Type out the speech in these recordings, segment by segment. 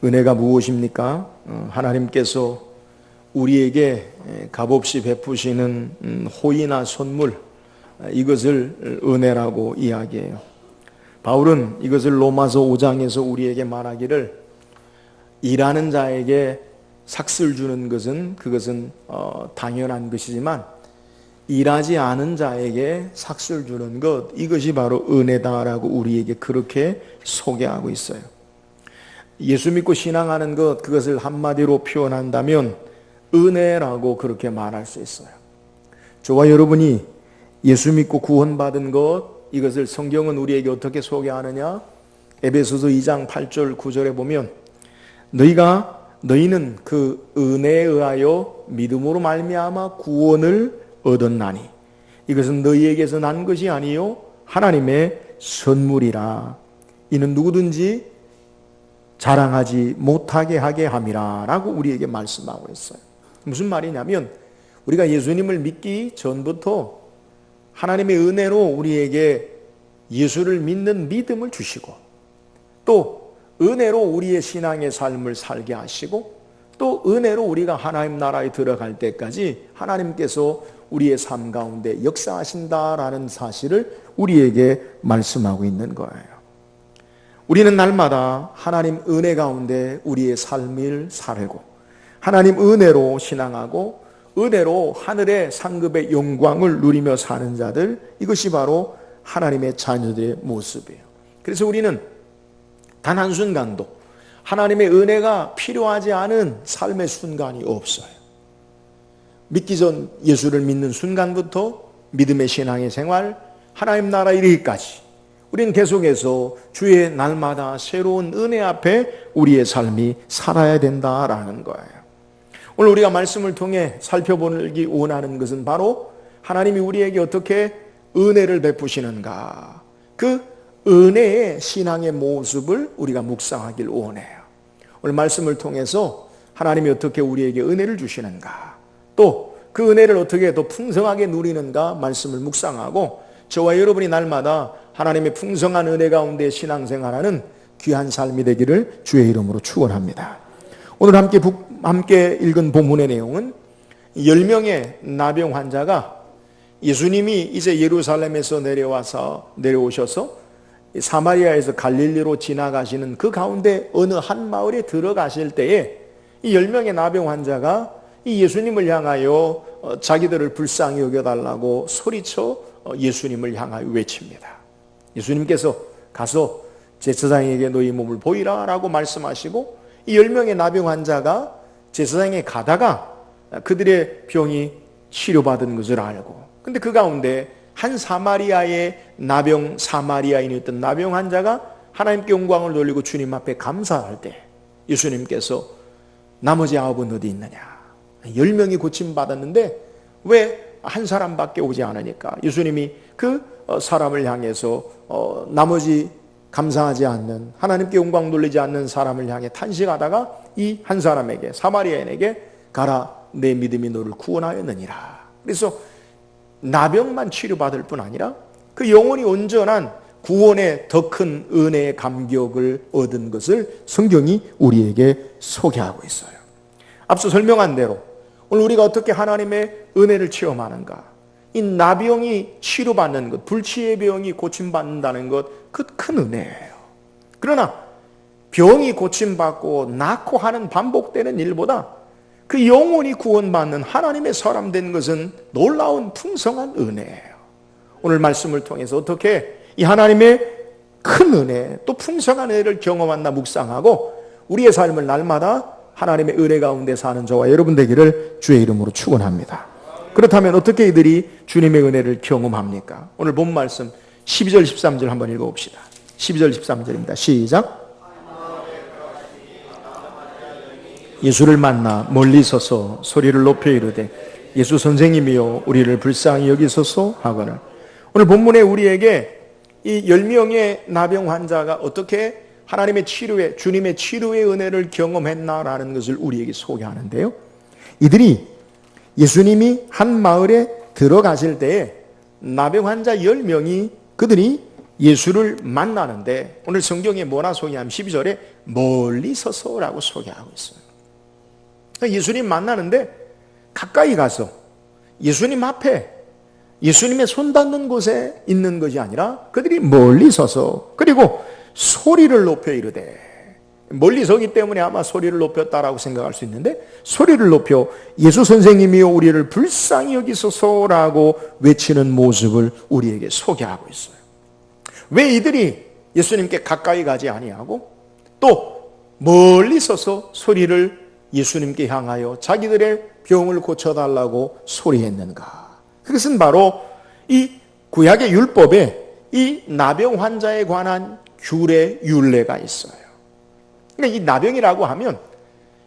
은혜가 무엇입니까? 하나님께서 우리에게 값없이 베푸시는 호의나 선물, 이것을 은혜라고 이야기해요. 바울은 이것을 로마서 5장에서 우리에게 말하기를, 일하는 자에게 삭슬 주는 것은 그것은 당연한 것이지만 일하지 않은 자에게 삭슬 주는 것, 이것이 바로 은혜다라고 우리에게 그렇게 소개하고 있어요. 예수 믿고 신앙하는 것, 그것을 한마디로 표현한다면 은혜라고 그렇게 말할 수 있어요. 저와 여러분이 예수 믿고 구원받은 것, 이것을 성경은 우리에게 어떻게 소개하느냐? 에베소서 2장 8절 9절에 보면 너희는 그 은혜에 의하여 믿음으로 말미암아 구원을 얻었나니 이것은 너희에게서 난 것이 아니요 하나님의 선물이라. 이는 누구든지 자랑하지 못하게 하게 함이라 라고 우리에게 말씀하고 있어요. 무슨 말이냐면, 우리가 예수님을 믿기 전부터 하나님의 은혜로 우리에게 예수를 믿는 믿음을 주시고, 또 은혜로 우리의 신앙의 삶을 살게 하시고, 또 은혜로 우리가 하나님 나라에 들어갈 때까지 하나님께서 우리의 삶 가운데 역사하신다라는 사실을 우리에게 말씀하고 있는 거예요. 우리는 날마다 하나님 은혜 가운데 우리의 삶을 살고, 하나님 은혜로 신앙하고 은혜로 하늘의 상급의 영광을 누리며 사는 자들, 이것이 바로 하나님의 자녀들의 모습이에요. 그래서 우리는 단 한순간도 하나님의 은혜가 필요하지 않은 삶의 순간이 없어요. 믿기 전 예수를 믿는 순간부터 믿음의 신앙의 생활, 하나님 나라 이르기까지 우리는 계속해서 주의 날마다 새로운 은혜 앞에 우리의 삶이 살아야 된다라는 거예요. 오늘 우리가 말씀을 통해 살펴보기 원하는 것은 바로 하나님이 우리에게 어떻게 은혜를 베푸시는가, 그 은혜의 신앙의 모습을 우리가 묵상하길 원해요. 오늘 말씀을 통해서 하나님이 어떻게 우리에게 은혜를 주시는가, 또 그 은혜를 어떻게 더 풍성하게 누리는가 말씀을 묵상하고, 저와 여러분이 날마다 하나님의 풍성한 은혜 가운데 신앙생활하는 귀한 삶이 되기를 주의 이름으로 축원합니다. 오늘 함께 읽은 본문의 내용은 10명의 나병 환자가 예수님이 이제 예루살렘에서 내려오셔서 사마리아에서 갈릴리로 지나가시는 그 가운데 어느 한 마을에 들어가실 때에 이 10명의 나병 환자가 이 예수님을 향하여 자기들을 불쌍히 여겨달라고 소리쳐 예수님을 향하여 외칩니다. 예수님께서 가서 제사장에게 너희 몸을 보이라 라고 말씀하시고, 이 10명의 나병 환자가 제사장에 가다가 그들의 병이 치료받은 것을 알고, 근데 그 가운데 한 사마리아의 사마리아인이었던 나병 환자가 하나님께 영광을 돌리고 주님 앞에 감사할 때 예수님께서 나머지 9은 어디 있느냐, 10명이 고침받았는데 왜 한 사람밖에 오지 않으니까 예수님이 그 사람을 향해서 나머지 감사하지 않는, 하나님께 영광 돌리지 않는 사람을 향해 탄식하다가 이 한 사람에게, 사마리아인에게 가라, 내 믿음이 너를 구원하였느니라. 그래서 나병만 치료받을 뿐 아니라 그 영혼이 온전한 구원의 더 큰 은혜의 감격을 얻은 것을 성경이 우리에게 소개하고 있어요. 앞서 설명한 대로 오늘 우리가 어떻게 하나님의 은혜를 체험하는가, 이 나병이 치료받는 것, 불치의 병이 고침받는다는 것, 그 큰 은혜예요. 그러나 병이 고침받고 낫고 하는 반복되는 일보다 그 영혼이 구원받는 하나님의 사람 된 것은 놀라운 풍성한 은혜예요. 오늘 말씀을 통해서 어떻게 이 하나님의 큰 은혜, 또 풍성한 은혜를 경험한다 묵상하고 우리의 삶을 날마다 하나님의 은혜 가운데 사는 저와 여러분 되기를 주의 이름으로 축원합니다. 그렇다면 어떻게 이들이 주님의 은혜를 경험합니까? 오늘 본 말씀 12절 13절 한번 읽어봅시다. 12절 13절입니다. 시작. 예수를 만나 멀리 서서 소리를 높여 이르되 예수 선생님이여 우리를 불쌍히 여기소서 하거늘. 오늘 본문에 우리에게 이 10명의 나병 환자가 어떻게 하나님의 치료에, 주님의 치료의 은혜를 경험했나라는 것을 우리에게 소개하는데요, 이들이 예수님이 한 마을에 들어가실 때에 나병 환자 10명이 그들이 예수를 만나는데, 오늘 성경에 뭐라 소개하면 12절에 멀리 서서라고 소개하고 있어요. 예수님 만나는데 가까이 가서 예수님 앞에 예수님의 손 닿는 곳에 있는 것이 아니라 그들이 멀리 서서 그리고 소리를 높여 이르되, 멀리 서기 때문에 아마 소리를 높였다라고 생각할 수 있는데 소리를 높여 예수 선생님이여 우리를 불쌍히 여기소서라고 외치는 모습을 우리에게 소개하고 있어요. 왜 이들이 예수님께 가까이 가지 아니하고 또 멀리 서서 소리를 예수님께 향하여 자기들의 병을 고쳐달라고 소리했는가? 그것은 바로 이 구약의 율법에 이 나병 환자에 관한 규례, 율례가 있어요. 그러니까 이 나병이라고 하면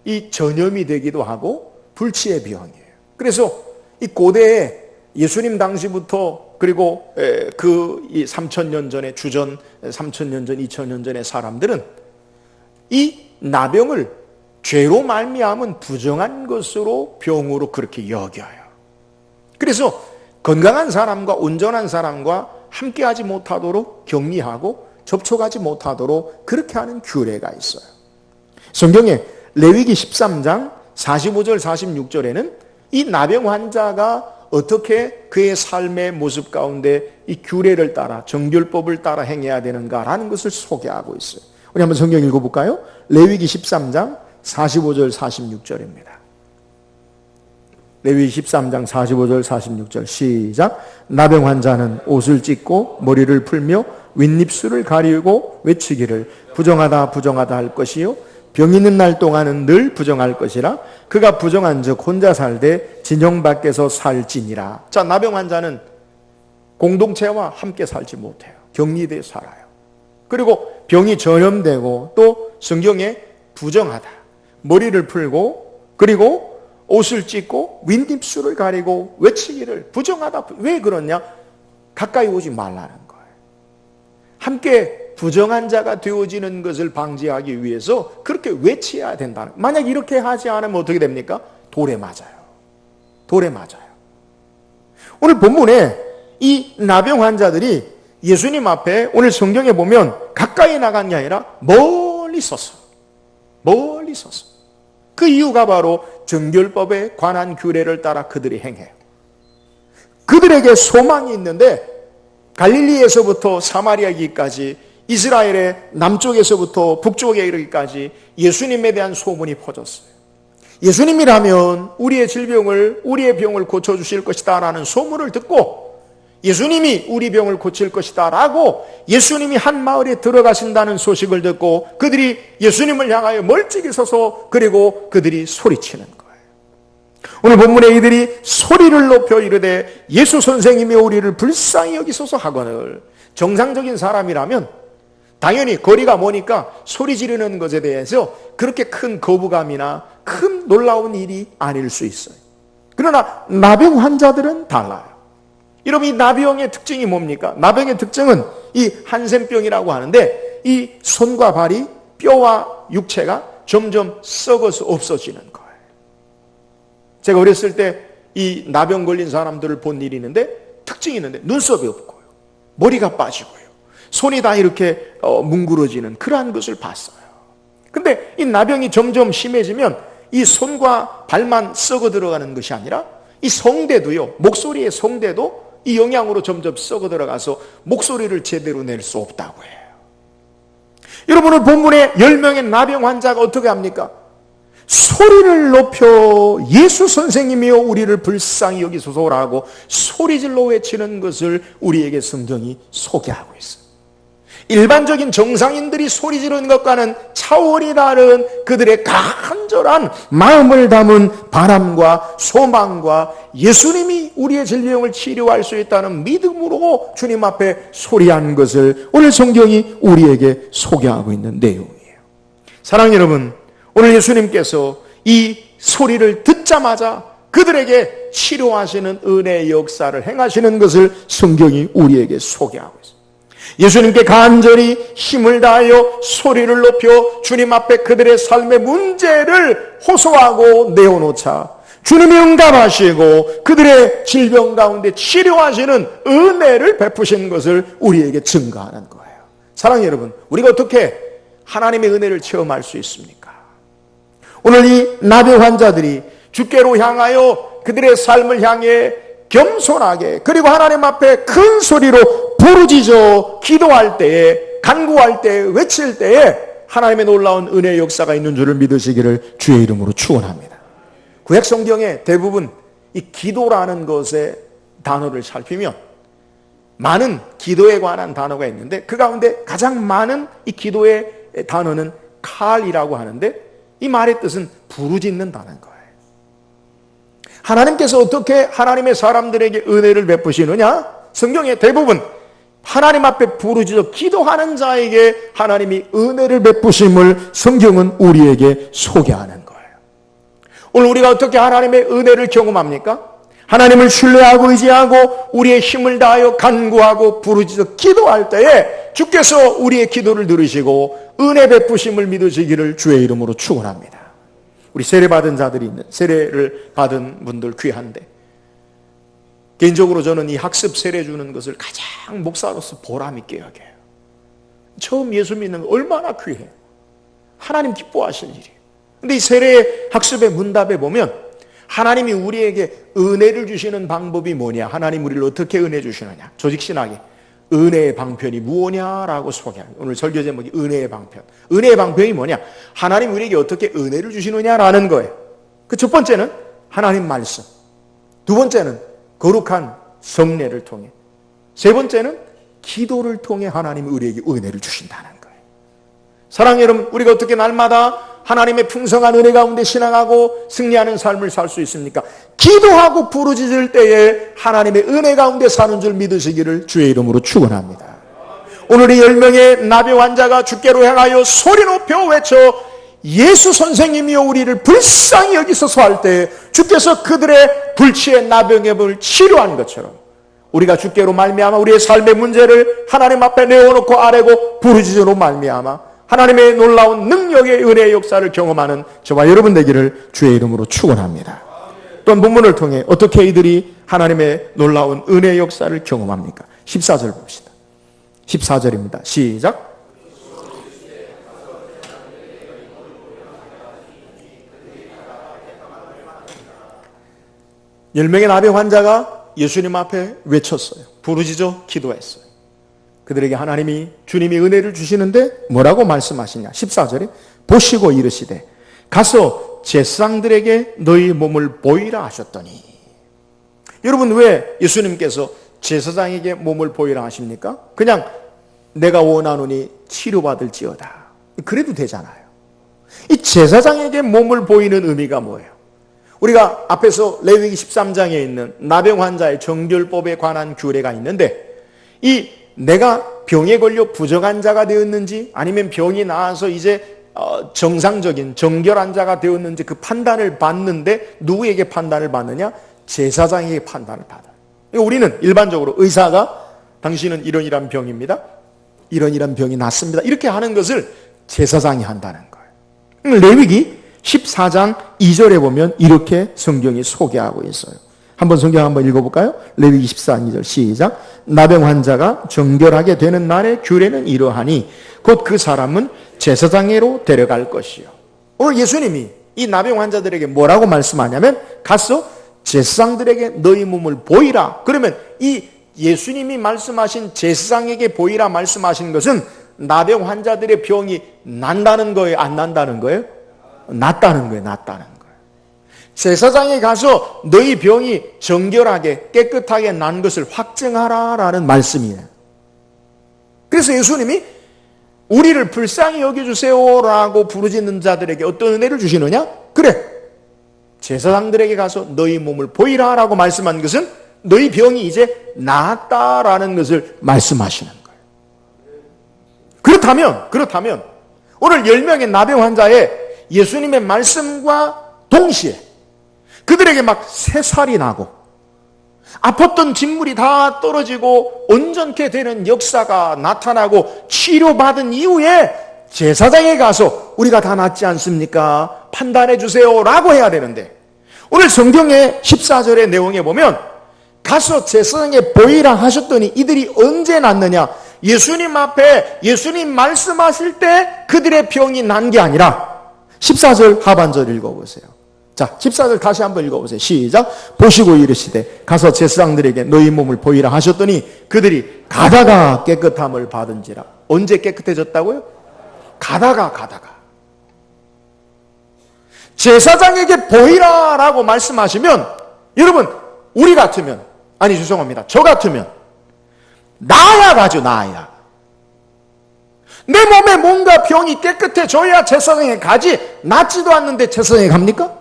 이 전염이 되기도 하고 불치의 병이에요. 그래서 이 고대에 예수님 당시부터 그리고 그 3,000년 전에 주전 3,000년 전, 2,000년 전의 사람들은 이 나병을 죄로 말미암은 부정한 것으로 병으로 그렇게 여겨요. 그래서 건강한 사람과 온전한 사람과 함께하지 못하도록 격리하고 접촉하지 못하도록 그렇게 하는 규례가 있어요. 성경에 레위기 13장 45절 46절에는 이 나병 환자가 어떻게 그의 삶의 모습 가운데 이 규례를 따라 정결법을 따라 행해야 되는가라는 것을 소개하고 있어요. 우리 한번 성경 읽어볼까요? 레위기 13장 45절 46절입니다. 레위기 13장 45절 46절 시작. 나병 환자는 옷을 찢고 머리를 풀며 윗입술을 가리고 외치기를 부정하다 부정하다 할 것이요 병 있는 날 동안은 늘 부정할 것이라 그가 부정한 즉 혼자 살되 진영 밖에서 살지니라. 자, 나병 환자는 공동체와 함께 살지 못해요. 격리되어 살아요. 그리고 병이 전염되고 또 성경에 부정하다, 머리를 풀고 그리고 옷을 찢고 윗입술을 가리고 외치기를 부정하다. 왜 그러냐? 가까이 오지 말라는 거예요. 함께 부정한 자가 되어지는 것을 방지하기 위해서 그렇게 외쳐야 된다는. 만약 이렇게 하지 않으면 어떻게 됩니까? 돌에 맞아요. 돌에 맞아요. 오늘 본문에 이 나병 환자들이 예수님 앞에 오늘 성경에 보면 가까이 나간 게 아니라 멀리 서서 그 이유가 바로 정결법에 관한 규례를 따라 그들이 행해요. 그들에게 소망이 있는데 갈릴리에서부터 사마리아기까지 이스라엘의 남쪽에서부터 북쪽에 이르기까지 예수님에 대한 소문이 퍼졌어요. 예수님이라면 우리의 질병을, 우리의 병을 고쳐주실 것이다 라는 소문을 듣고 예수님이 우리 병을 고칠 것이다 라고 예수님이 한 마을에 들어가신다는 소식을 듣고 그들이 예수님을 향하여 멀찍이 서서 그리고 그들이 소리치는 거예요. 오늘 본문에 이들이 소리를 높여 이르되 예수 선생님이 우리를 불쌍히 여기소서 하거늘. 정상적인 사람이라면 당연히 거리가 머니까 소리 지르는 것에 대해서 그렇게 큰 거부감이나 큰 놀라운 일이 아닐 수 있어요. 그러나 나병 환자들은 달라요. 여러분, 이 나병의 특징이 뭡니까? 나병의 특징은 이 한센병이라고 하는데 이 손과 발이 뼈와 육체가 점점 썩어서 없어지는 거예요. 제가 어렸을 때 이 나병 걸린 사람들을 본 일이 있는데 특징이 있는데 눈썹이 없고요. 머리가 빠지고요. 손이 다 이렇게 뭉그러지는 그러한 것을 봤어요. 근데 이 나병이 점점 심해지면 이 손과 발만 썩어 들어가는 것이 아니라 이 성대도요, 목소리의 성대도 이 영향으로 점점 썩어 들어가서 목소리를 제대로 낼 수 없다고 해요. 여러분은 본문에 10명의 나병 환자가 어떻게 합니까? 소리를 높여 예수 선생님이여 우리를 불쌍히 여기소서라고 소리질러 외치는 것을 우리에게 성경이 소개하고 있어요. 일반적인 정상인들이 소리 지르는 것과는 차원이 다른 그들의 간절한 마음을 담은 바람과 소망과 예수님이 우리의 질병을 치료할 수 있다는 믿음으로 주님 앞에 소리한 것을 오늘 성경이 우리에게 소개하고 있는 내용이에요. 사랑하는 여러분, 오늘 예수님께서 이 소리를 듣자마자 그들에게 치료하시는 은혜의 역사를 행하시는 것을 성경이 우리에게 소개하고 있습니다. 예수님께 간절히 힘을 다하여 소리를 높여 주님 앞에 그들의 삶의 문제를 호소하고 내어놓자 주님이 응답하시고 그들의 질병 가운데 치료하시는 은혜를 베푸신 것을 우리에게 증거하는 거예요. 사랑하는 여러분, 우리가 어떻게 하나님의 은혜를 체험할 수 있습니까? 오늘 이 나병 환자들이 주께로 향하여 그들의 삶을 향해 겸손하게 그리고 하나님 앞에 큰 소리로 부르짖어 기도할 때에, 간구할 때에, 외칠 때에 하나님의 놀라운 은혜의 역사가 있는 줄을 믿으시기를 주의 이름으로 축원합니다. 구약 성경에 대부분 이 기도라는 것의 단어를 살피면 많은 기도에 관한 단어가 있는데 그 가운데 가장 많은 이 기도의 단어는 칼이라고 하는데 이 말의 뜻은 부르짖는 단어인 거예요. 하나님께서 어떻게 하나님의 사람들에게 은혜를 베푸시느냐? 성경에 대부분 하나님 앞에 부르짖어 기도하는 자에게 하나님이 은혜를 베푸심을 성경은 우리에게 소개하는 거예요. 오늘 우리가 어떻게 하나님의 은혜를 경험합니까? 하나님을 신뢰하고 의지하고 우리의 힘을 다하여 간구하고 부르짖어 기도할 때에 주께서 우리의 기도를 들으시고 은혜 베푸심을 믿으시기를 주의 이름으로 축원합니다. 우리 세례받은 자들이 있는, 세례를 받은 분들 귀한데 개인적으로 저는 이 학습 세례 주는 것을 가장 목사로서 보람 있게 여겨요. 처음 예수 믿는 거 얼마나 귀해요. 하나님 기뻐하실 일이에요. 근데 이 세례 학습의 문답에 보면 하나님이 우리에게 은혜를 주시는 방법이 뭐냐, 하나님 우리를 어떻게 은혜 주시느냐, 조직신학에 은혜의 방편이 무엇냐라고 소개합니다. 오늘 설교 제목이 은혜의 방편. 은혜의 방편이 뭐냐? 하나님 우리에게 어떻게 은혜를 주시느냐라는 거예요. 그 첫 번째는 하나님 말씀, 두 번째는 거룩한 성례를 통해, 세 번째는 기도를 통해 하나님이 우리에게 은혜를 주신다는 거예요. 사랑하는 여러분, 우리가 어떻게 날마다 하나님의 풍성한 은혜 가운데 신앙하고 승리하는 삶을 살 수 있습니까? 기도하고 부르짖을 때에 하나님의 은혜 가운데 사는 줄 믿으시기를 주의 이름으로 축원합니다. 오늘 이 10명의 나병 환자가 주께로 향하여 소리 높여 외쳐 예수 선생님이여 우리를 불쌍히 여기소서 할 때 주께서 그들의 불치의 나병의 병을 치료한 것처럼 우리가 주께로 말미암아 우리의 삶의 문제를 하나님 앞에 내어놓고 아뢰고 부르짖음으로 말미암아 하나님의 놀라운 능력의 은혜의 역사를 경험하는 저와 여러분 되기를 주의 이름으로 축원합니다. 또한 본문을 통해 어떻게 이들이 하나님의 놀라운 은혜의 역사를 경험합니까? 14절 봅시다. 14절입니다. 시작. (10명의) 나병 환자가 예수님 앞에 외쳤어요. 부르짖어 기도했어요. 그들에게 하나님이 주님이 은혜를 주시는데 뭐라고 말씀하시냐? 14절에 보시고 이르시되 가서 제사장들에게 너희 몸을 보이라 하셨더니. 여러분, 왜 예수님께서 제사장에게 몸을 보이라 하십니까? 그냥 내가 원하노니 치료받을지어다 그래도 되잖아요. 이 제사장에게 몸을 보이는 의미가 뭐예요? 우리가 앞에서 레위기 13장에 있는 나병 환자의 정결법에 관한 규례가 있는데 이 내가 병에 걸려 부정한 자가 되었는지 아니면 병이 나아서 이제 정상적인 정결한 자가 되었는지 그 판단을 받는데 누구에게 판단을 받느냐? 제사장에게 판단을 받아요. 우리는 일반적으로 의사가 당신은 이런 병입니다. 이런 병이 났습니다. 이렇게 하는 것을 제사장이 한다는 거예요. 레위기 14장 2절에 보면 이렇게 성경이 소개하고 있어요. 한번 성경 한번 읽어볼까요? 레위기 14장 2절 시작. 나병 환자가 정결하게 되는 날의 규례는 이러하니 곧 그 사람은 제사장에로 데려갈 것이요. 오늘 예수님이 이 나병 환자들에게 뭐라고 말씀하냐면 가서 제사장들에게 너희 몸을 보이라. 그러면 이 예수님이 말씀하신 제사장에게 보이라 말씀하신 것은 나병 환자들의 병이 난다는 거예요? 안 난다는 거예요? 낫다는 거예요. 낫다는 거예요. 제사장에 가서 너희 병이 정결하게 깨끗하게 난 것을 확증하라라는 말씀이에요. 그래서 예수님이 우리를 불쌍히 여겨주세요라고 부르짖는 자들에게 어떤 은혜를 주시느냐? 그래, 제사장들에게 가서 너희 몸을 보이라라고 말씀한 것은 너희 병이 이제 나았다라는 것을 말씀하시는 거예요. 그렇다면 오늘 10명의 나병 환자의 예수님의 말씀과 동시에 그들에게 막 새살이 나고 아팠던 진물이 다 떨어지고 온전케 되는 역사가 나타나고 치료받은 이후에 제사장에 가서 우리가 다 낫지 않습니까? 판단해 주세요 라고 해야 되는데 오늘 성경의 14절의 내용에 보면 가서 제사장에 보이라 하셨더니 이들이 언제 낫느냐? 예수님 앞에 예수님 말씀하실 때 그들의 병이 난 게 아니라 14절 하반절 읽어보세요. 자, 14절 다시 한번 읽어보세요. 시작. 보시고 이르시되 가서 제사장들에게 너희 몸을 보이라 하셨더니 그들이 가다가 깨끗함을 받은지라. 언제 깨끗해졌다고요? 가다가. 제사장에게 보이라라고 말씀하시면 여러분 우리 같으면 아니 죄송합니다. 저 같으면 나아야 가죠. 나아야. 내 몸에 뭔가 병이 깨끗해져야 제사장에 가지 낫지도 않는데 제사장에 갑니까?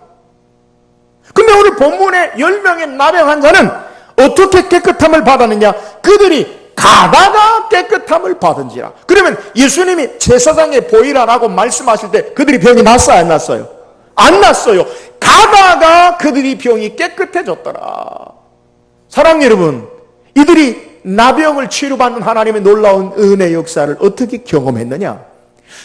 근데 오늘 본문에 10명의 나병 환자는 어떻게 깨끗함을 받았느냐? 그들이 가다가 깨끗함을 받은지라. 그러면 예수님이 제사장에 보이라라고 말씀하실 때 그들이 병이 났어요? 안 났어요? 안 났어요. 가다가 그들이 병이 깨끗해졌더라. 사랑하는 여러분, 이들이 나병을 치료받는 하나님의 놀라운 은혜 역사를 어떻게 경험했느냐?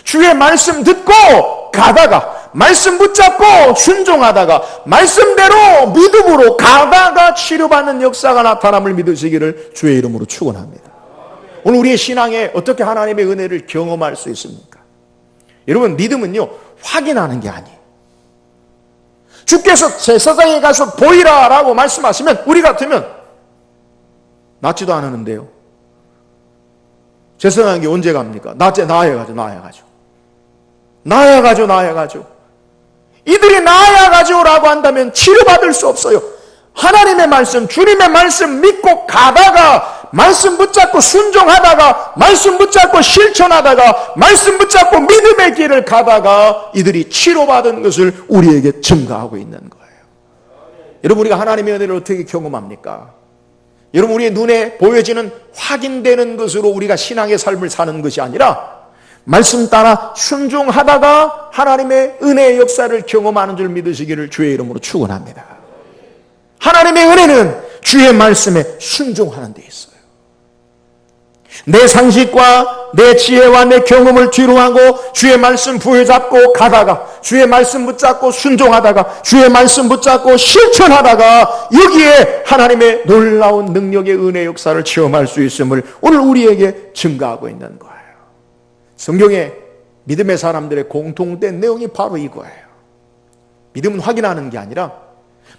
주의 말씀 듣고 가다가, 말씀 붙잡고 순종하다가, 말씀대로 믿음으로 가다가 치료받는 역사가 나타남을 믿으시기를 주의 이름으로 축원합니다. 오늘 우리의 신앙에 어떻게 하나님의 은혜를 경험할 수 있습니까? 여러분, 믿음은요 확인하는 게 아니에요. 주께서 제사장에 가서 보이라라고 말씀하시면 우리 같으면 낫지도 않았는데요. 제사장에게 언제 갑니까? 나아야 가죠. 이들이 나아야 가죠라고 한다면 치료받을 수 없어요. 하나님의 말씀, 주님의 말씀 믿고 가다가, 말씀 붙잡고 순종하다가, 말씀 붙잡고 실천하다가, 말씀 붙잡고 믿음의 길을 가다가 이들이 치료받은 것을 우리에게 증거하고 있는 거예요. 여러분, 우리가 하나님의 은혜를 어떻게 경험합니까? 여러분, 우리의 눈에 보여지는 확인되는 것으로 우리가 신앙의 삶을 사는 것이 아니라 말씀 따라 순종하다가 하나님의 은혜의 역사를 경험하는 줄 믿으시기를 주의 이름으로 축원합니다. 하나님의 은혜는 주의 말씀에 순종하는 데 있어요. 내 상식과 내 지혜와 내 경험을 뒤로하고 주의 말씀 부여잡고 가다가, 주의 말씀 붙잡고 순종하다가, 주의 말씀 붙잡고 실천하다가 여기에 하나님의 놀라운 능력의 은혜 역사를 체험할 수 있음을 오늘 우리에게 증거하고 있는 거예요. 성경의 믿음의 사람들의 공통된 내용이 바로 이거예요. 믿음은 확인하는 게 아니라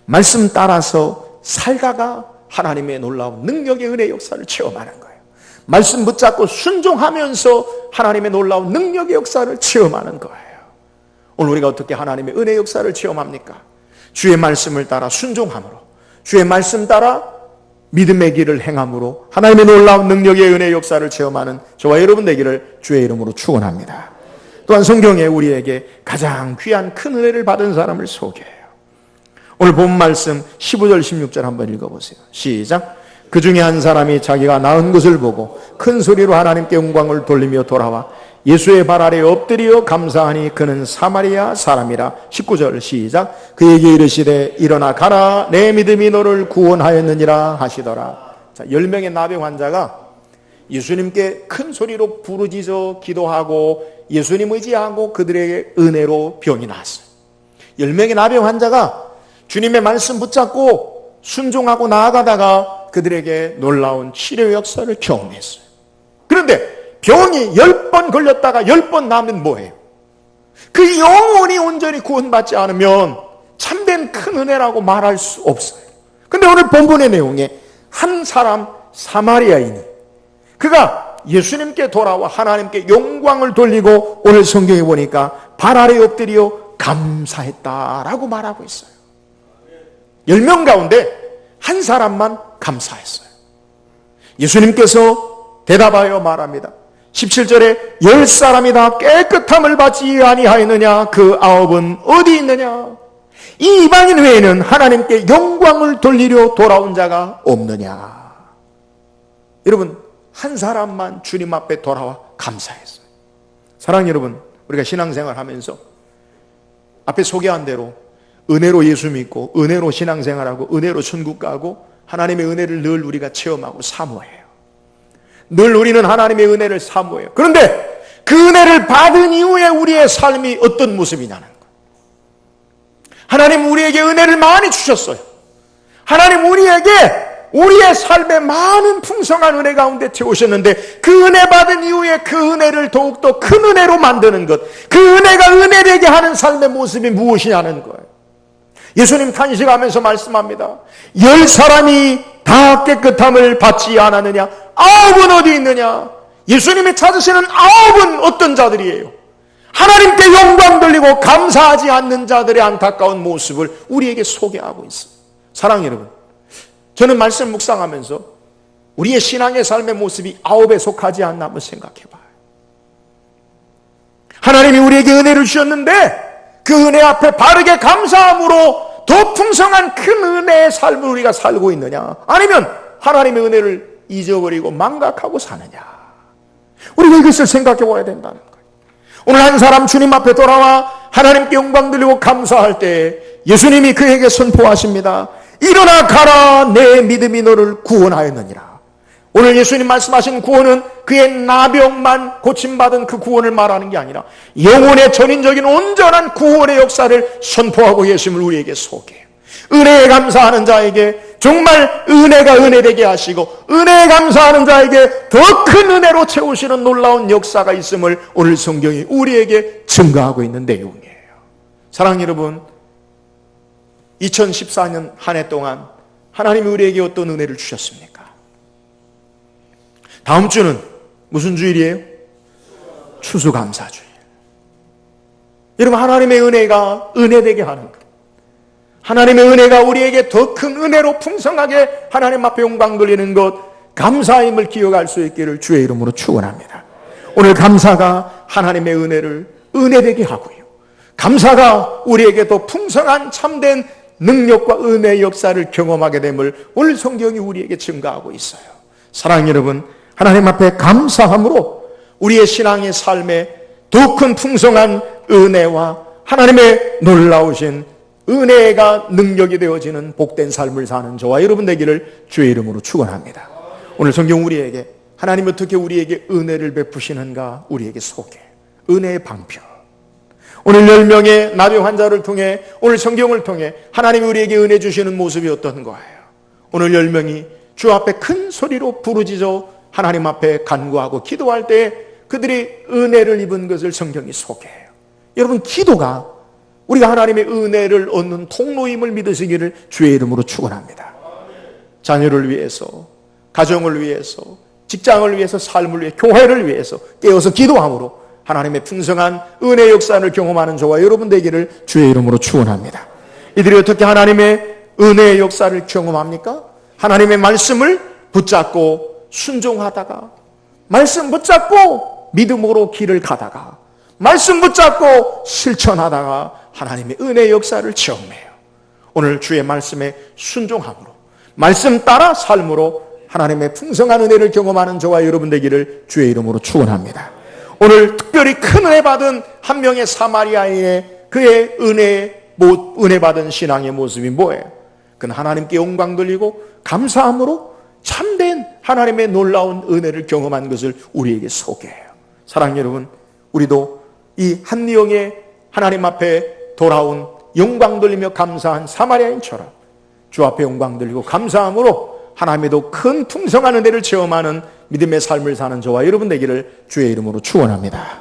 말씀 따라서 살다가 하나님의 놀라운 능력의 은혜 역사를 체험하는 거예요. 말씀 붙잡고 순종하면서 하나님의 놀라운 능력의 역사를 체험하는 거예요. 오늘 우리가 어떻게 하나님의 은혜 역사를 체험합니까? 주의 말씀을 따라 순종함으로, 주의 말씀 따라 믿음의 길을 행함으로 하나님의 놀라운 능력의 은혜 역사를 체험하는 저와 여러분 되기를 주의 이름으로 축원합니다. 또한 성경에 우리에게 가장 귀한 큰 은혜를 받은 사람을 소개해요. 오늘 본 말씀 15절 16절 한번 읽어보세요. 시작. 그 중에 한 사람이 자기가 나은 것을 보고 큰 소리로 하나님께 영광을 돌리며 돌아와 예수의 발 아래 엎드려 감사하니 그는 사마리아 사람이라. 19절 시작. 그에게 이르시되 일어나 가라, 내 믿음이 너를 구원하였느니라 하시더라. 자, 10명의 나병 환자가 예수님께 큰 소리로 부르짖어 기도하고 예수님 의지하고 그들에게 은혜로 병이 나았어요. 10명의 나병 환자가 주님의 말씀 붙잡고 순종하고 나아가다가 그들에게 놀라운 치료 역사를 경험했어요. 그런데 병이 10번 걸렸다가 10번 나면 뭐예요? 그 영혼이 온전히 구원받지 않으면 참된 큰 은혜라고 말할 수 없어요. 그런데 오늘 본문의 내용에 한 사람 사마리아인이 그가 예수님께 돌아와 하나님께 영광을 돌리고 오늘 성경에 보니까 발 아래 엎드려 감사했다라고 말하고 있어요. 10명 가운데 한 사람만 감사했어요. 예수님께서 대답하여 말합니다. 17절에 10사람이 다 깨끗함을 받지 아니하였느냐? 그 9은 어디 있느냐? 이 이방인 외에는 하나님께 영광을 돌리려 돌아온 자가 없느냐? 여러분, 한 사람만 주님 앞에 돌아와 감사했어요. 사랑하는 여러분, 우리가 신앙생활 하면서 앞에 소개한 대로 은혜로 예수 믿고 은혜로 신앙생활하고 은혜로 천국 가고 하나님의 은혜를 늘 우리가 체험하고 사모해요. 늘 우리는 하나님의 은혜를 사모해요. 그런데 그 은혜를 받은 이후에 우리의 삶이 어떤 모습이냐는 거예요. 하나님 우리에게 은혜를 많이 주셨어요. 하나님 우리에게 우리의 삶에 많은 풍성한 은혜 가운데 채우셨는데 그 은혜 받은 이후에 그 은혜를 더욱더 큰 은혜로 만드는 것, 그 은혜가 은혜되게 하는 삶의 모습이 무엇이냐는 거예요. 예수님 탄식하면서 말씀합니다. 10사람이 다 깨끗함을 받지 않았느냐? 9은 어디 있느냐? 예수님이 찾으시는 9은 어떤 자들이에요? 하나님께 영광 돌리고 감사하지 않는 자들의 안타까운 모습을 우리에게 소개하고 있어요. 사랑하는 여러분, 저는 말씀 묵상하면서 우리의 신앙의 삶의 모습이 9에 속하지 않나 한번 생각해봐요. 하나님이 우리에게 은혜를 주셨는데 그 은혜 앞에 바르게 감사함으로 더 풍성한 큰 은혜의 삶을 우리가 살고 있느냐, 아니면 하나님의 은혜를 잊어버리고 망각하고 사느냐, 우리가 이것을 생각해 봐야 된다는 거예요. 오늘 한 사람 주님 앞에 돌아와 하나님께 영광 돌리고 감사할 때 예수님이 그에게 선포하십니다. 일어나 가라, 내 믿음이 너를 구원하였느니라. 오늘 예수님 말씀하신 구원은 그의 나병만 고침받은 그 구원을 말하는 게 아니라 영혼의 전인적인 온전한 구원의 역사를 선포하고 계심을 우리에게 소개해요. 은혜에 감사하는 자에게 정말 은혜가 은혜되게 하시고 은혜에 감사하는 자에게 더 큰 은혜로 채우시는 놀라운 역사가 있음을 오늘 성경이 우리에게 증거하고 있는 내용이에요. 사랑하는 여러분, 2014년 한 해 동안 하나님이 우리에게 어떤 은혜를 주셨습니까? 다음 주는 무슨 주일이에요? 추수감사주일. 여러분, 하나님의 은혜가 은혜되게 하는 것, 하나님의 은혜가 우리에게 더 큰 은혜로 풍성하게 하나님 앞에 영광 돌리는 것, 감사임을 기억할 수 있기를 주의 이름으로 축원합니다. 오늘 감사가 하나님의 은혜를 은혜되게 하고요, 감사가 우리에게 더 풍성한 참된 능력과 은혜의 역사를 경험하게 됨을 오늘 성경이 우리에게 증거하고 있어요. 사랑하는 여러분, 하나님 앞에 감사함으로 우리의 신앙의 삶에 더 큰 풍성한 은혜와 하나님의 놀라우신 은혜가 능력이 되어지는 복된 삶을 사는 저와 여러분 되기를 주의 이름으로 축원합니다. 오늘 성경 우리에게 하나님이 어떻게 우리에게 은혜를 베푸시는가 우리에게 소개, 은혜의 방편. 오늘 10명의 나병 환자를 통해, 오늘 성경을 통해 하나님이 우리에게 은혜 주시는 모습이 어떤 거예요? 오늘 10명이 주 앞에 큰 소리로 부르짖어 하나님 앞에 간구하고 기도할 때 그들이 은혜를 입은 것을 성경이 소개해요. 여러분, 기도가 우리가 하나님의 은혜를 얻는 통로임을 믿으시기를 주의 이름으로 축원합니다. 자녀를 위해서, 가정을 위해서, 직장을 위해서, 삶을 위해, 교회를 위해서 깨어서 기도함으로 하나님의 풍성한 은혜 역사를 경험하는 저와 여러분 되기를 주의 이름으로 축원합니다. 이들이 어떻게 하나님의 은혜의 역사를 경험합니까? 하나님의 말씀을 붙잡고 순종하다가, 말씀 붙잡고 믿음으로 길을 가다가, 말씀 붙잡고 실천하다가 하나님의 은혜의 역사를 체험해요. 오늘 주의 말씀에 순종함으로, 말씀 따라 삶으로 하나님의 풍성한 은혜를 경험하는 저와 여러분 되기를 주의 이름으로 축원합니다. 오늘 특별히 큰 은혜 받은 한 명의 사마리아인의 그의 은혜 받은 신앙의 모습이 뭐예요? 그는 하나님께 영광 돌리고 감사함으로 참된 하나님의 놀라운 은혜를 경험한 것을 우리에게 소개해요. 사랑하는 여러분, 우리도 이 한 영의 하나님 앞에 돌아온 영광 돌리며 감사한 사마리아인처럼 주 앞에 영광 돌리고 감사함으로 하나님의 큰 풍성한 은혜를 체험하는 믿음의 삶을 사는 저와 여러분 되기를 주의 이름으로 축원합니다.